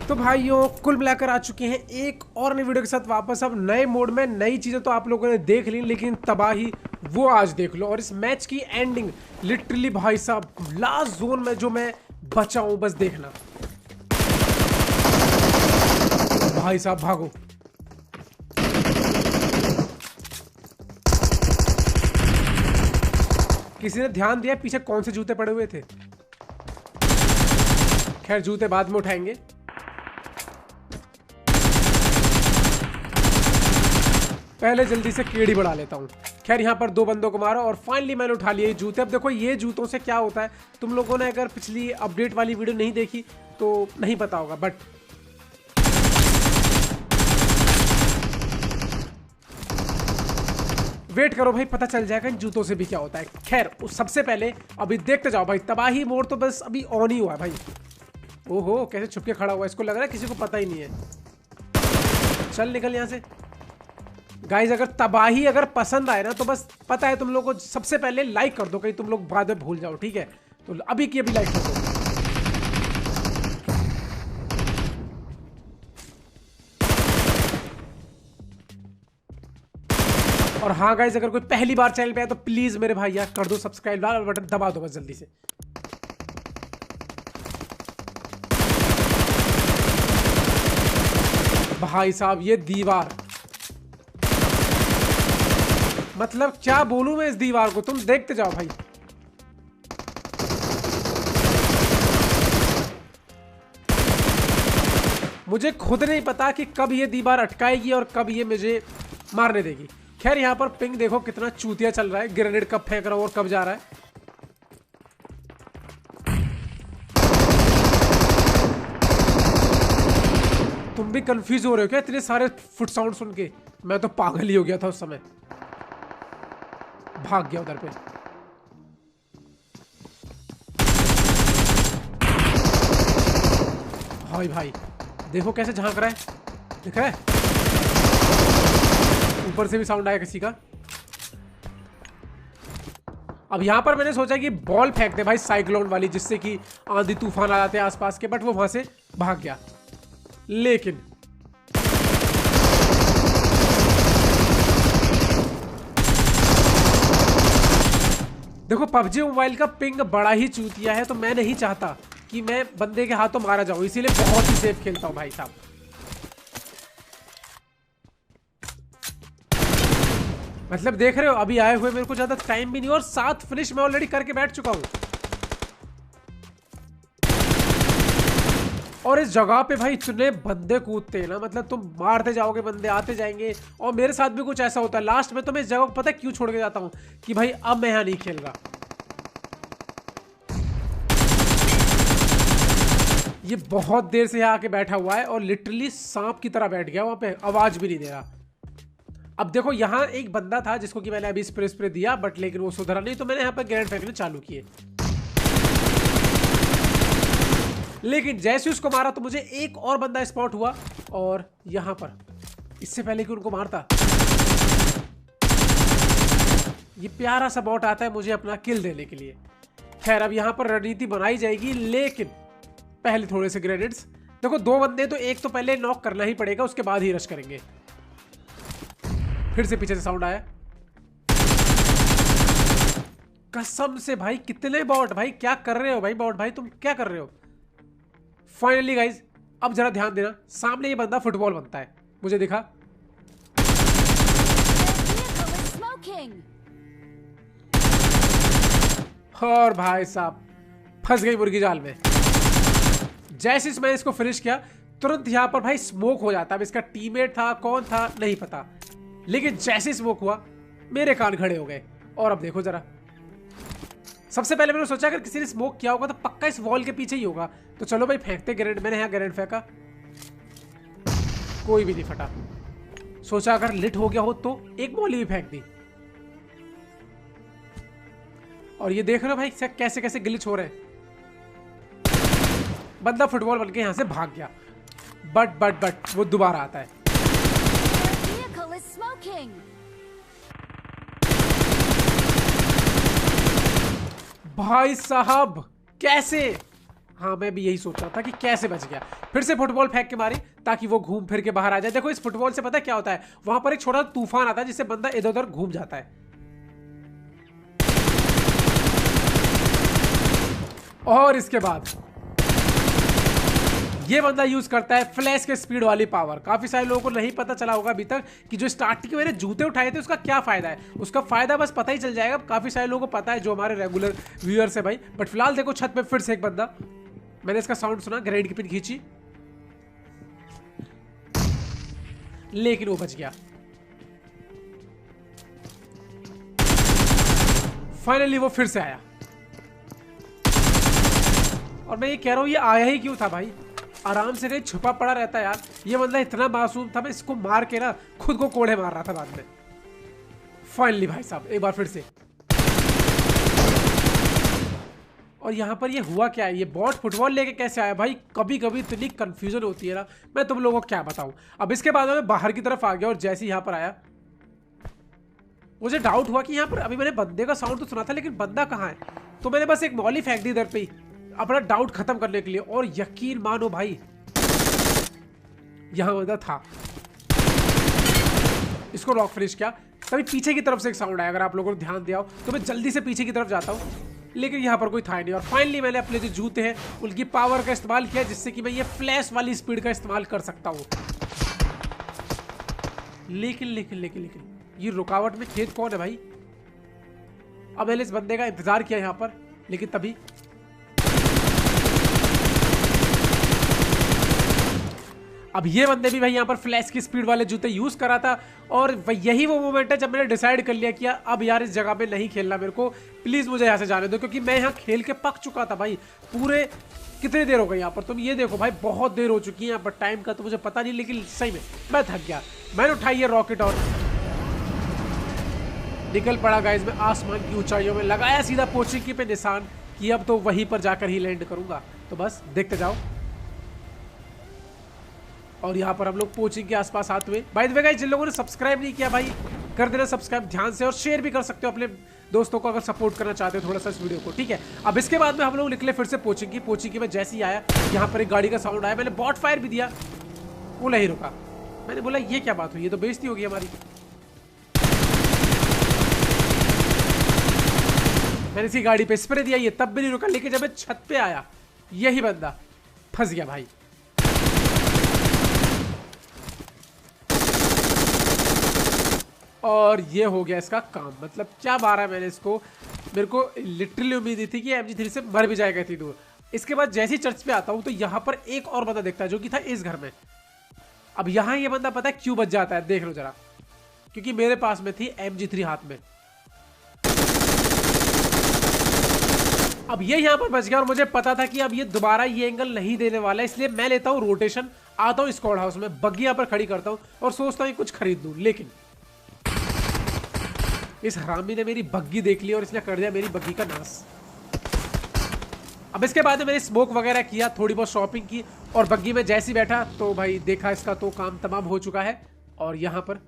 तो भाइयों कुल मिलाकर आ चुके हैं एक और नई वीडियो के साथ वापस। अब नए मोड में नई चीज़ें तो आप लोगों ने देख ली, लेकिन तबाही वो आज देख लो। और इस मैच की एंडिंग लिटरली भाई साहब लास्ट जोन में जो मैं बचा हूं, बस देखना भाई साहब। भागो किसी ने ध्यान दिया पीछे कौन से जूते पड़े हुए थे? खैर जूते बाद में उठाएंगे। पहले जल्दी से केड़ी बढ़ा लेता हूँ। खैर यहाँ पर दो बंदों को मारा और फाइनली मैंने उठा लिए जूते। अब देखो ये जूतों से क्या होता है, तुम लोगों ने अगर पिछली अपडेट वाली वीडियो नहीं देखी तो नहीं पता होगा, बट वेट करो भाई, पता चल जाएगा इन जूतों से भी क्या होता है। खैर सबसे पहले अभी देखते जाओ भाई। तबाही मोड तो बस अभी ऑन ही हुआ है भाई। ओहो कैसे छुप के खड़ा हुआ है, इसको लग रहा है किसी को पता ही नहीं है। चल निकल यहाँ से। गाइज अगर तबाही अगर पसंद आए ना तो बस पता है तुम लोगों को, सबसे पहले लाइक कर दो, कहीं तुम लोग बाद में भूल जाओ, ठीक है? तो अभी की अभी लाइक कर दो। और हाँ गाइज अगर कोई पहली बार चैनल पे आए तो प्लीज मेरे भाई यार कर दो सब्सक्राइब, लाल बटन दबा दो बस जल्दी से। भाई साहब ये दीवार, मतलब क्या बोलूं मैं इस दीवार को, तुम देखते जाओ भाई। मुझे खुद नहीं पता कि कब ये दीवार अटकाएगी और कब ये मुझे मारने देगी। खैर यहाँ पर पिंग देखो कितना चूतिया चल रहा है, ग्रेनेड कब फेंक रहा हूं और कब जा रहा है। तुम भी कंफ्यूज हो रहे हो क्या इतने सारे फुट साउंड सुन के? मैं तो पागल ही हो गया था उस समय, भाग गया उधर पे। भाई भाई देखो कैसे झांक रहा है, दिख रहा है? ऊपर से भी साउंड आया किसी का। अब यहां पर मैंने सोचा कि बॉल फेंक दे भाई साइक्लोन वाली, जिससे कि आंधी तूफान आ जाते हैं आसपास के, बट वो वहां से भाग गया। लेकिन देखो पबजी मोबाइल का पिंग बड़ा ही चूतिया है, तो मैं नहीं चाहता कि मैं बंदे के हाथों मारा जाऊं, इसीलिए बहुत ही सेफ खेलता हूं भाई साहब। मतलब देख रहे हो अभी आए हुए मेरे को ज्यादा टाइम भी नहीं, और 7 फिनिश मैं ऑलरेडी करके बैठ चुका हूं। और इस जगह पे भाई इतने बंदे कूदते हैं ना, मतलब तुम मारते जाओगे बंदे आते जाएंगे। और मेरे साथ भी कुछ ऐसा होता है लास्ट में, तो मैं इस जगह को पता है क्यों छोड़ के जाता हूं कि भाई अब मैं यहां नहीं खेल रहा। ये बहुत देर से यहाँ आके बैठा हुआ है और लिटरली सांप की तरह बैठ गया वहां पे, आवाज भी नहीं दे रहा। अब देखो यहाँ एक बंदा था जिसको कि मैंने अभी स्प्रे दिया, बट लेकिन वो सुधरा नहीं, तो मैंने यहाँ पर ग्रेनेड फेंकने चालू किए। लेकिन जैसे उसको मारा तो मुझे एक और बंदा स्पॉट हुआ, और यहां पर इससे पहले कि उनको मारता ये प्यारा सा बॉट आता है मुझे अपना किल देने के लिए। खैर अब यहां पर रणनीति बनाई जाएगी, लेकिन पहले थोड़े से ग्रेनेड्स। देखो दो बंदे तो एक तो पहले नॉक करना ही पड़ेगा, उसके बाद ही रश करेंगे। फिर से पीछे से साउंड आया, कसम से भाई कितने बॉट भाई, क्या कर रहे हो भाई बॉट भाई, तुम क्या कर रहे हो? फाइनली गाइज अब जरा ध्यान देना, सामने ये बंदा फुटबॉल बनता है, मुझे दिखा। और भाई साहब फंस गई मुर्गी जाल में। जैसे मैं इसको फिनिश किया तुरंत यहां पर भाई स्मोक हो जाता है। अब इसका टीममेट था कौन था नहीं पता, लेकिन जैसे स्मोक हुआ मेरे कान खड़े हो गए। और अब देखो जरा, सबसे पहले मैंने सोचा अगर किसी ने स्मोक किया होगा तो पक्का इस वॉल के पीछे ही होगा। तो चलो भाई फेंकते ग्रेनेड। मैंने यहाँ ग्रेनेड फेंका, कोई भी नहीं फटा। सोचा अगर लिट हो गया हो तो एक बॉली भी फेंक दी। और ये देख रहे हो भाई कैसे कैसे ग्लिच हो रहे हैं। बंदा फुटबॉल बन के यहां से भाग गया, बट वो दोबारा आता है। भाई साहब कैसे हाँ मैं भी यही सोच रहा था कि कैसे बच गया। फिर से फुटबॉल फेंक के मारी ताकि वो घूम फिर के बाहर आ जाए। देखो इस फुटबॉल से पता है क्या होता है, वहां पर एक छोटा तूफान आता है जिससे बंदा इधर उधर घूम जाता है। और इसके बाद ये बंदा यूज करता है फ्लैश के स्पीड वाली पावर। काफी सारे लोगों को नहीं पता चला होगा अभी तक कि जो स्टार्टिंग में मैंने जूते उठाए थे उसका क्या फायदा है। उसका फायदा बस पता ही चल जाएगा, काफी सारे लोगों को पता है जो हमारे रेगुलर व्यूअर्स है भाई। बट फिलहाल देखो छत पे फिर से एक बंदा, मैंने इसका साउंड सुना, ग्रेनेड की पिन खींची लेकिन वो बच गया। फाइनली वो फिर से आया और मैं ये कह रहा हूं ये आया ही क्यों था भाई, आराम से कहीं छुपा पड़ा रहता यार। ये बंदा इतना मासूम था, मैं इसको मार के ना खुद को कोड़े मार रहा था बाद में। फाइनली भाई साहब एक बार फिर से। और यहाँ पर ये हुआ क्या है, ये बॉट फुटबॉल लेके कैसे आया भाई, कभी कभी इतनी कंफ्यूजन होती है ना, मैं तुम लोगों को क्या बताऊं। अब इसके बाद मैं बाहर की तरफ आ गया और जैसे ही यहाँ पर आया मुझे डाउट हुआ कि यहाँ पर अभी मैंने बंदे का साउंड तो सुना था लेकिन बंदा कहाँ है। तो मैंने बस एक मौली फेंक दी इधर पे ही अपना डाउट खत्म करने के लिए, और यकीन मानो भाई यहां बंदा था। इसको रॉक फिनिश किया, तभी पीछे की तरफ से एक साउंड आया, अगर आप लोगों ने ध्यान दिया हो तो मैं जल्दी से पीछे की तरफ जाता हूं लेकिन यहां पर कोई था नहीं। और फाइनली मैंने अपने जो जूते हैं उनकी पावर का इस्तेमाल किया जिससे कि मैं ये फ्लैश वाली स्पीड का इस्तेमाल कर सकता हूं। लेकिन लेकिन लेकिन लेकिन ये रुकावट में खेत कौन है भाई। अब मैंने इस बंदे का इंतजार किया यहां पर, लेकिन तभी अब ये बंदे भी भाई यहाँ पर फ्लैश की स्पीड वाले जूते यूज करा था। और यही वो मोमेंट है जब मैंने डिसाइड कर लिया कि अब यार इस जगह पे नहीं खेलना मेरे को, प्लीज मुझे यहाँ से जाने दो, क्योंकि मैं यहाँ खेल के पक चुका था भाई। पूरे कितनी देर हो गई यहाँ पर, तुम ये देखो भाई बहुत देर हो चुकी है यहाँ पर, टाइम का तो मुझे पता नहीं, लेकिन सही में मैं थक गया। मैंने उठाई है रॉकेट और निकल पड़ा गाइस मैं आसमान की ऊंचाइयों में, लगाया सीधा पोचिंकी पे निशान कि अब तो वहीं पर जाकर ही लैंड करूंगा। तो बस देखते जाओ। और यहाँ पर हम लोग पोचिंग के आसपास आते हुए, बाय द वे गाइस जिन लोगों ने सब्सक्राइब नहीं किया भाई कर देना सब्सक्राइब ध्यान से, और शेयर भी कर सकते हो अपने दोस्तों को अगर सपोर्ट करना चाहते हो थोड़ा सा इस वीडियो को, ठीक है। अब इसके बाद में हम लोग निकले फिर से पोचिंग की में जैसे ही आया यहाँ पर एक गाड़ी का साउंड आया, मैंने बॉट फायर भी दिया, वो नहीं रुका। मैंने बोला ये क्या बात हुई, ये तो बेइज्जती होगी हमारी। मैंने इसी गाड़ी पे स्प्रे दिया, ये तब भी नहीं रुका, लेकिन जब मैं छत पे आया यही बंदा फंस गया भाई। और ये हो गया इसका काम, मतलब क्या मारा मैंने इसको, मेरे को लिटरली उम्मीद थी कि MG3 से मर भी जाएगा इतनी दूर। इसके बाद जैसे ही चर्च पे आता हूँ तो यहाँ पर एक और बंदा दिखता है जो कि था इस घर में। अब यहाँ ये बंदा पता है क्यों बच जाता है, देख लो जरा, क्योंकि मेरे पास में थी MG3 हाथ में। अब ये यहाँ पर बच गया और मुझे पता था कि अब ये दोबारा ये एंगल नहीं देने वाला है, इसलिए मैं लेता हूँ रोटेशन, आता हूँ स्क्वाड हाउस में, बग्गी यहाँ पर खड़ी करता हूँ और सोचता हूँ कुछ खरीद लूँ। लेकिन इस हरामी ने मेरी बग्गी देख ली और इसने कर दिया मेरी बग्गी का नाश। अब इसके बाद मैंने स्मोक वगैरह किया, थोड़ी बहुत शॉपिंग की, और बग्गी में जैसे ही बैठा तो भाई देखा इसका तो काम तमाम हो चुका है। और यहाँ पर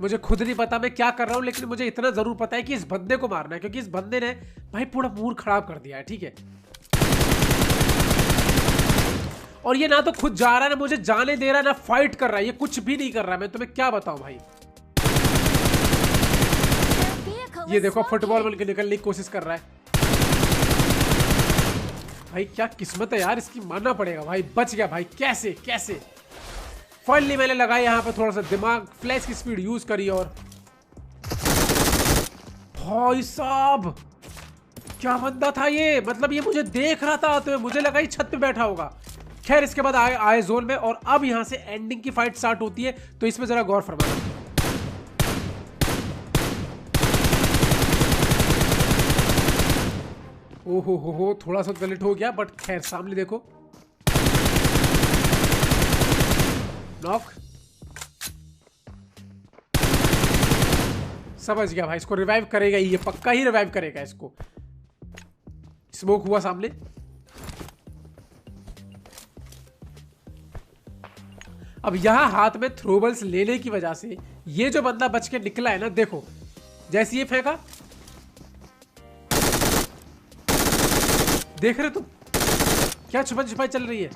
मुझे खुद नहीं पता मैं क्या कर रहा हूं, लेकिन मुझे इतना जरूर पता है कि इस बंदे को मारना है, क्योंकि इस बंदे ने भाई पूरा मूड खराब कर दिया है, ठीक है। और ये ना तो खुद जा रहा है ना मुझे जाने दे रहा है, ना फाइट कर रहा है, ये कुछ भी नहीं कर रहा है। मैं तुम्हें क्या बताऊं भाई। ये देखो फुटबॉल बन के निकलने की कोशिश कर रहा है भाई। क्या किस्मत है यार इसकी, मानना पड़ेगा भाई। बच गया भाई, कैसे कैसे। फाइनली मैंने लगाया यहाँ पे थोड़ा सा दिमाग, फ्लैश की स्पीड यूज करी, और भाई साहब क्या बंदा था ये, मतलब ये मुझे देख रहा था तो मुझे लगा ही छत पे बैठा होगा। खैर इसके बाद आए जोन में, और अब यहां से एंडिंग की फाइट स्टार्ट होती है, तो इसमें जरा गौर फरमाना। ओहो हो थोड़ा सा गलत हो गया, बट खैर सामने देखो, नॉक। समझ गया भाई, इसको रिवाइव करेगा ही, ये पक्का ही रिवाइव करेगा इसको। स्मोक हुआ सामने, अब यहां हाथ में थ्रोबल्स लेने की वजह से ये जो बंदा बच के निकला है ना, देखो जैसे ये फेंका देख रहे तुम क्या छुपन छुपाई चल रही है?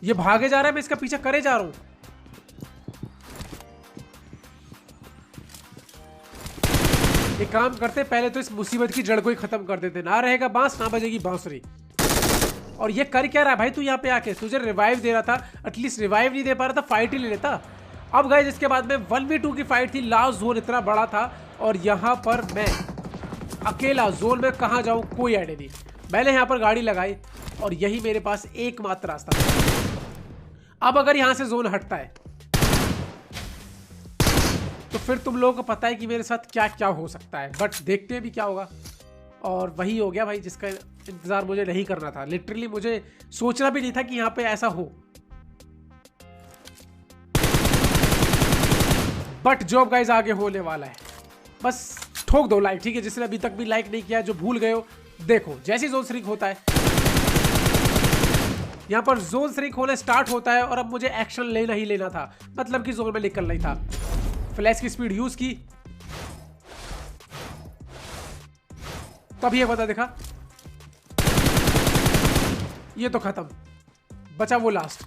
ये भागे जा रहा है, मैं इसका पीछा करे जा रहा हूं। एक काम करते, पहले तो इस मुसीबत की जड़ को ही खत्म कर देते। ना रहेगा बांस, ना बजेगी बांसुरी। और ये कर क्या रहा है भाई तू यहाँ पे आके? तुझे रिवाइव दे रहा था, एटलीस्ट रिवाइव नहीं दे पा रहा था, फाइट ही ले लेता। अब गाइस इसके बाद में 1v2 की फाइट थी। लास्ट जोन इतना बड़ा था और यहाँ पर मैं अकेला जोन में कहाँ जाऊँ कोई आइडिया नहीं। मैंने यहाँ पर गाड़ी लगाई और यही मेरे पास एकमात्र रास्ता था। अब अगर यहाँ से जोन हटता है तो फिर तुम लोगों को पता है कि मेरे साथ क्या क्या हो सकता है, बट देखते हैं भी क्या होगा। और वही हो गया भाई जिसका इंतजार मुझे नहीं करना था। लिटरली मुझे सोचना भी नहीं था कि यहाँ पे ऐसा हो। बट जॉब गाइस आगे होने वाला है। बस ठोक दो लाइक, ठीक है? जिसने अभी तक भी लाइक नहीं किया, जो भूल गए हो, देखो जैसे जोन श्रिंक होता है, यहाँ पर जोन श्रिंक होना स्टार्ट होता है और अब मुझे एक्शन लेना ही लेना था। मतलब कि जोन में निकलना ही था। फ्लैश की स्पीड यूज की, तब ये पता दिखा, ये तो खत्म, बचा वो लास्ट।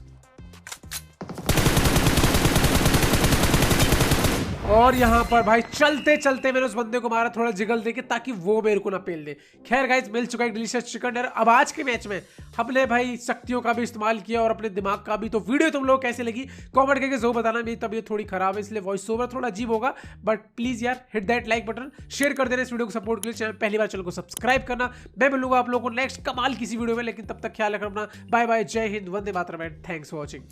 और यहां पर भाई चलते चलते मैंने उस बंदे को मारा, थोड़ा जिगल देके, ताकि वो मेरे को ना पेल दे। खैर गाइस मिल चुका है डिलीशियस चिकन डिनर। अब आज के मैच में हमने भाई शक्तियों का भी इस्तेमाल किया और अपने दिमाग का भी। तो वीडियो तुम लोग कैसे लगी कमेंट करके जरूर बताना। मेरी तबीयत थोड़ी खराब है इसलिए वॉइस ओवर थोड़ा अजीब होगा, बट प्लीज यार hit that like button, share कर देना इस वीडियो को सपोर्ट के लिए। चैनल पहली बार चैनल को सब्सक्राइब करना। मैं मिलूंगा आप लोगों को नेक्स्ट कमाल किसी वीडियो में, लेकिन तब तक ख्याल रखना अपना। बाय बाय, जय Hind, Vande Mataram, thanks for watching.